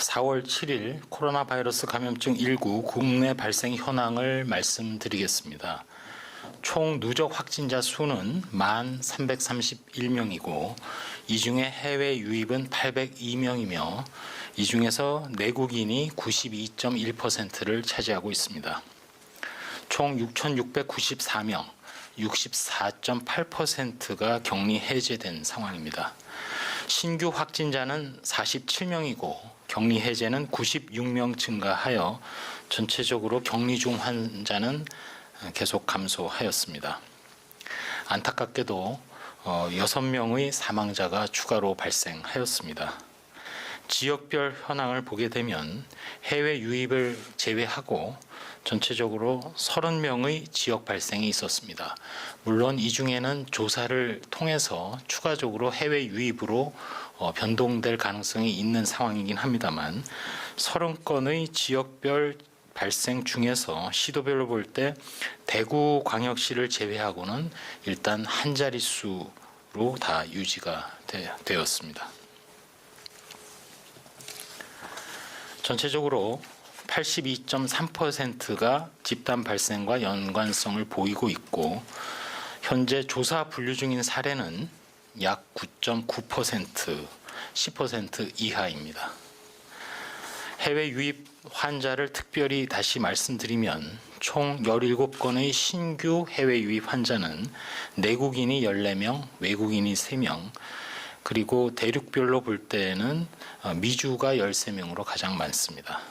4월 7일 코로나 바이러스 감염증 19 국내 발생 현황을 말씀드리겠습니다. 총 누적 확진자 수는 1331명이고 이 중에 해외 유입은 802명이며 이 중에서 내국인이 92.1%를 차지하고 있습니다. 총 6,694명, 64.8%가 격리 해제된 상황입니다. 신규 확진자는 47명이고 격리 해제는 96명 증가하여 전체적으로 격리 중 환자는 계속 감소하였습니다. 안타깝게도 6명의 사망자가 추가로 발생하였습니다. 지역별 현황을 보게 되면 해외 유입을 제외하고 전체적으로 30명의 지역 발생이 있었습니다. 물론 이 중에는 조사를 통해서 추가적으로 해외 유입으로 변동될 가능성이 있는 상황이긴 합니다만 30건의 지역별 발생 중에서 시도별로 볼 때 대구광역시를 제외하고는 일단 한 자릿수로 다 유지가 되었습니다. 전체적으로 82.3%가 집단 발생과 연관성을 보이고 있고 현재 조사 분류 중인 사례는 약 9.9%, 10% 이하입니다. 해외 유입 환자를 특별히 다시 말씀드리면 총 17건의 신규 해외 유입 환자는 내국인이 14명, 외국인이 3명, 그리고 대륙별로 볼 때는 미주가 13명으로 가장 많습니다.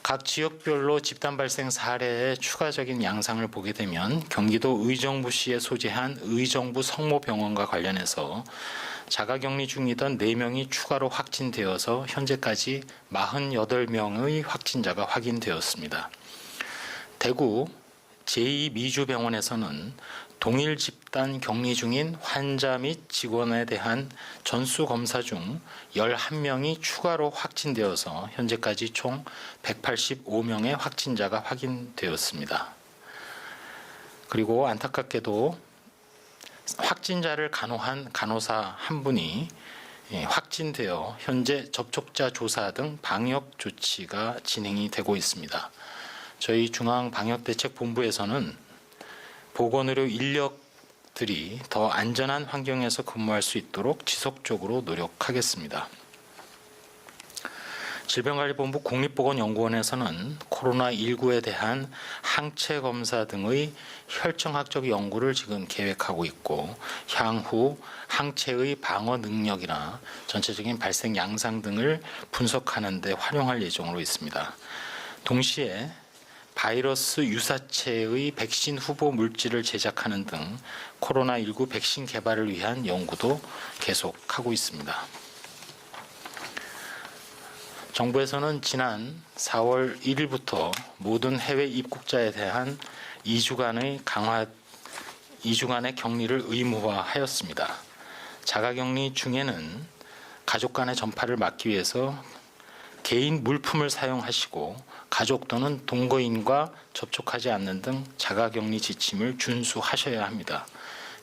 각 지역별로 집단 발생 사례의 추가적인 양상을 보게 되면 경기도 의정부시에 소재한 의정부 성모병원과 관련해서 자가격리 중이던 4명이 추가로 확진되어서 현재까지 48명의 확진자가 확인되었습니다. 대구 제2미주병원에서는 동일 집단 격리 중인 환자 및 직원에 대한 전수검사 중 11명이 추가로 확진되어서 현재까지 총 185명의 확진자가 확인되었습니다. 그리고 안타깝게도 확진자를 간호한 간호사 한 분이 확진되어 현재 접촉자 조사 등 방역 조치가 진행이 되고 있습니다. 저희 중앙방역대책본부에서는 보건의료 인력들이 더 안전한 환경에서 근무할 수 있도록 지속적으로 노력하겠습니다. 질병관리본부 국립보건연구원에서는 코로나19에 대한 항체 검사 등의 혈청학적 연구를 지금 계획하고 있고 향후 항체의 방어 능력이나 전체적인 발생 양상 등을 분석하는 데 활용할 예정으로 있습니다. 동시에 바이러스 유사체의 백신 후보 물질을 제작하는 등 코로나19 백신 개발을 위한 연구도 계속하고 있습니다. 정부에서는 지난 4월 1일부터 모든 해외 입국자에 대한 2주간의 격리를 의무화하였습니다. 자가격리 중에는 가족 간의 전파를 막기 위해서 개인 물품을 사용하시고 가족 또는 동거인과 접촉하지 않는 등 자가격리 지침을 준수하셔야 합니다.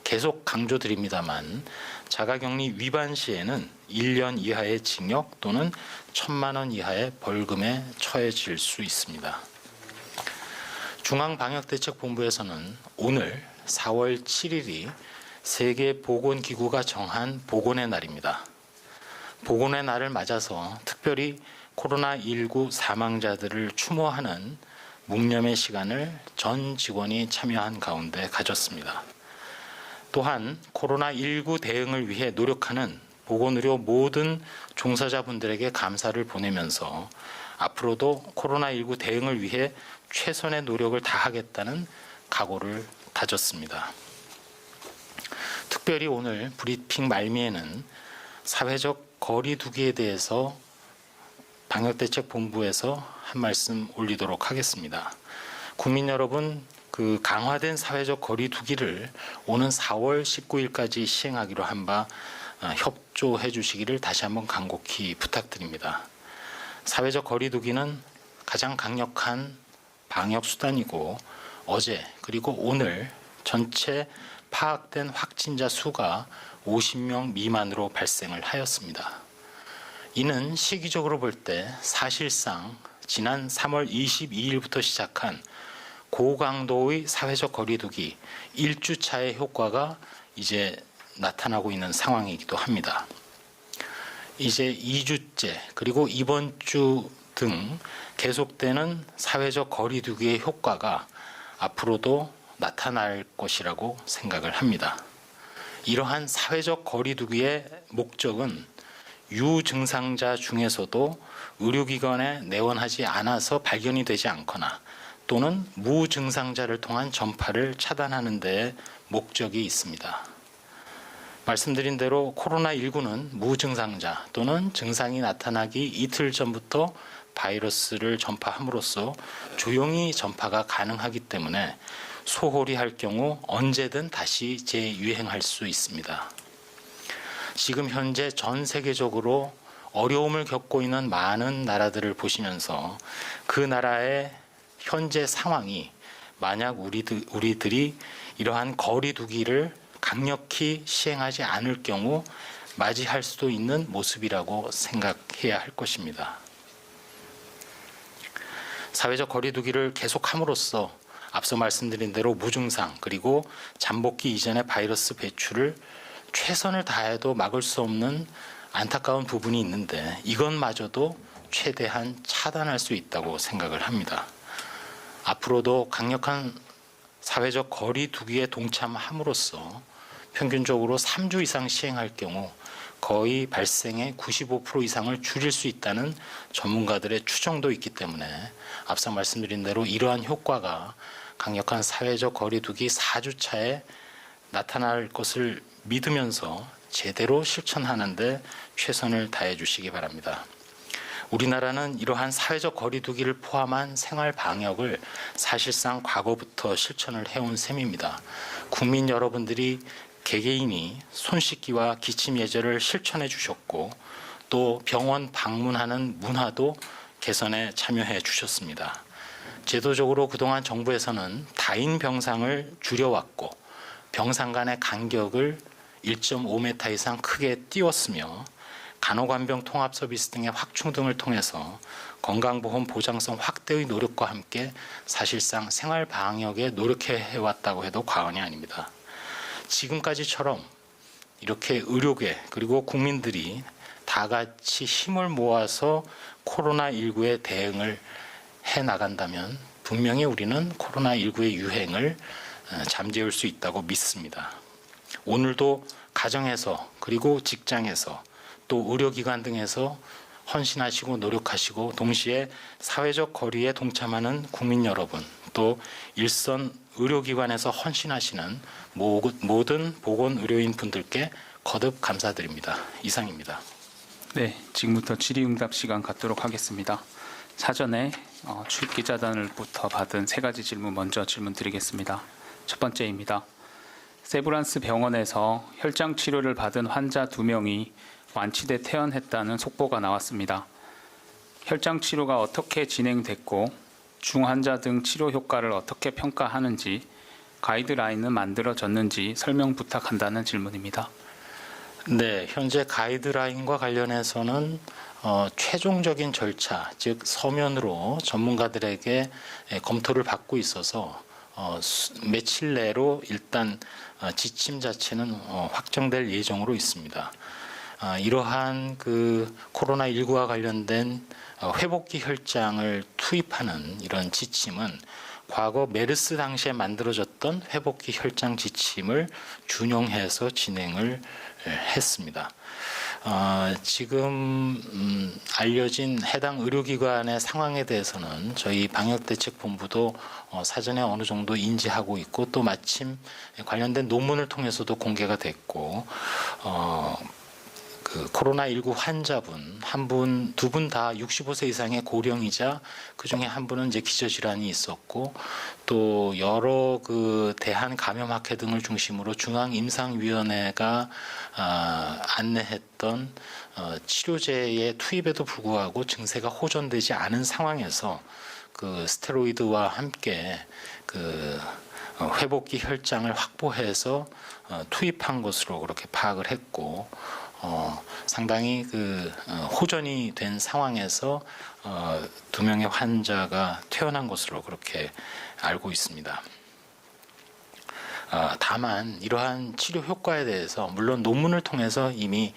계속 강조드립니다만 자가격리 위반 시에는 1년 이하의 징역 또는 1,000만 원 이하의 벌금에 처해질 수 있습니다. 중앙방역대책본부에서는 오늘 4월 7일이 세계보건기구가 정한 보건의 날입니다. 보건의 날을 맞아서 특별히 코로나19 사망자들을 추모하는 묵념의 시간을 전 직원이 참여한 가운데 가졌습니다. 또한 코로나19 대응을 위해 노력하는 보건의료 모든 종사자분들에게 감사를 보내면서 앞으로도 코로나19 대응을 위해 최선의 노력을 다하겠다는 각오를 다졌습니다. 특별히 오늘 브리핑 말미에는 사회적 거리 두기에 대해서 방역대책본부에서 한 말씀 올리도록 하겠습니다. 국민 여러분, 강화된 사회적 거리 두기를 오는 4월 19일까지 시행하기로 한 바 협조해 주시기를 다시 한번 간곡히 부탁드립니다. 사회적 거리 두기는 가장 강력한 방역 수단이고 어제 그리고 오늘 전체 파악된 확진자 수가 50명 미만으로 발생을 하였습니다. 이는 시기적으로 볼 때 사실상 지난 3월 22일부터 시작한 고강도의 사회적 거리두기 1주차의 효과가 이제 나타나고 있는 상황이기도 합니다. 이제 2주째 그리고 이번 주 등 계속되는 사회적 거리두기의 효과가 앞으로도 나타날 것이라고 생각을 합니다. 이러한 사회적 거리두기의 목적은 유증상자 중에서도 의료기관에 내원하지 않아서 발견이 되지 않거나 또는 무증상자를 통한 전파를 차단하는 데 목적이 있습니다. 말씀드린 대로 코로나19는 무증상자 또는 증상이 나타나기 이틀 전부터 바이러스를 전파함으로써 조용히 전파가 가능하기 때문에 소홀히 할 경우 언제든 다시 재유행할 수 있습니다. 지금 현재 전 세계적으로 어려움을 겪고 있는 많은 나라들을 보시면서 그 나라의 현재 상황이 만약 우리들이 이러한 거리두기를 강력히 시행하지 않을 경우 맞이할 수도 있는 모습이라고 생각해야 할 것입니다. 사회적 거리두기를 계속함으로써 앞서 말씀드린 대로 무증상 그리고 잠복기 이전의 바이러스 배출을 최선을 다해도 막을 수 없는 안타까운 부분이 있는데 이것마저도 최대한 차단할 수 있다고 생각을 합니다. 앞으로도 강력한 사회적 거리두기에 동참함으로써 평균적으로 3주 이상 시행할 경우 거의 발생의 95% 이상을 줄일 수 있다는 전문가들의 추정도 있기 때문에 앞서 말씀드린 대로 이러한 효과가 강력한 사회적 거리두기 4주차에 나타날 것을 믿으면서 제대로 실천하는 데 최선을 다해 주시기 바랍니다. 우리나라는 이러한 사회적 거리두기를 포함한 생활 방역을 사실상 과거부터 실천을 해온 셈입니다. 국민 여러분들이 개개인이 손 씻기와 기침 예절을 실천해 주셨고 또 병원 방문하는 문화도 개선에 참여해 주셨습니다. 제도적으로 그동안 정부에서는 다인 병상을 줄여왔고 병상 간의 간격을 1.5m 이상 크게 띄웠으며 간호간병 통합 서비스 등의 확충 등을 통해서 건강보험 보장성 확대의 노력과 함께 사실상 생활 방역에 노력해 왔다고 해도 과언이 아닙니다. 지금까지처럼 이렇게 의료계 그리고 국민들이 다 같이 힘을 모아서 코로나19에 대응을 해 나간다면 분명히 우리는 코로나19의 유행을 잠재울 수 있다고 믿습니다. 오늘도 가정에서 그리고 직장에서 또 의료기관 등에서 헌신하시고 노력하시고 동시에 사회적 거리에 동참하는 국민 여러분 또 일선 의료기관에서 헌신하시는 모든 보건의료인 분들께 거듭 감사드립니다. 이상입니다. 네, 지금부터 질의응답 시간 갖도록 하겠습니다. 사전에 출입기자단으로부터 받은 세 가지 질문 먼저 질문 드리겠습니다. 첫 번째입니다. 세브란스 병원에서 혈장 치료를 받은 환자 2명이 완치돼 퇴원했다는 속보가 나왔습니다. 혈장 치료가 어떻게 진행됐고 중환자 등 치료 효과를 어떻게 평가하는지 가이드라인은 만들어졌는지 설명 부탁한다는 질문입니다. 네, 현재 가이드라인과 관련해서는 최종적인 절차, 즉 서면으로 전문가들에게 검토를 받고 있어서 며칠 내로 일단 지침 자체는 확정될 예정으로 있습니다. 이러한 그 코로나19와 관련된 회복기 혈장을 투입하는 이런 지침은 과거 메르스 당시에 만들어졌던 회복기 혈장 지침을 준용해서 진행을 했습니다. 지금 알려진 해당 의료기관의 상황에 대해서는 저희 방역대책본부도 사전에 어느 정도 인지하고 있고 또 마침 관련된 논문을 통해서도 공개가 됐고 그 코로나19 환자분 두 분 다 65세 이상의 고령이자 그 중에 한 분은 이제 기저질환이 있었고 또 여러 그 대한감염학회 등을 중심으로 중앙임상위원회가 안내했던 치료제의 투입에도 불구하고 증세가 호전되지 않은 상황에서 그 스테로이드와 함께 그 회복기 혈장을 확보해서 투입한 것으로 그렇게 파악을 했고 상당히 호전이 된 상황에서 2명의 환자가 퇴원한 것으로 그렇게 알고 있습니다. 다만 이러한 치료 효과에 대해서 물론 논문을 통해서 이미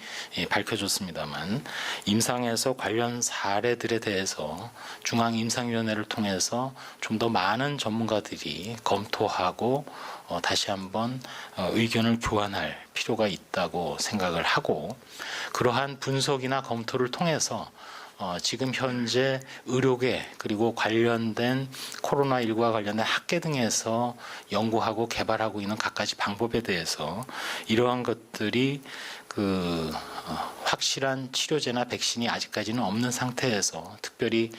밝혀졌습니다만 임상에서 관련 사례들에 대해서 중앙임상위원회를 통해서 좀 더 많은 전문가들이 검토하고 다시 한번 의견을 교환할 필요가 있다고 생각을 하고 그러한 분석이나 검토를 통해서 지금 현재 의료계 그리고 관련된 코로나19와 관련된 학계 등에서 연구하고 개발하고 있는 갖가지 방법에 대해서 이러한 것들이 확실한 치료제나 백신이 아직까지는 없는 상태에서 특별히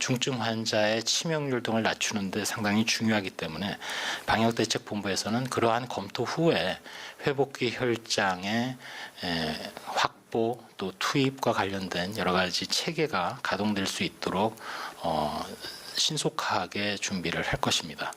중증 환자의 치명률 등을 낮추는 데 상당히 중요하기 때문에 방역대책본부에서는 그러한 검토 후에 회복기 혈장의 확보 또 투입과 관련된 여러 가지 체계가 가동될 수 있도록 신속하게 준비를 할 것입니다.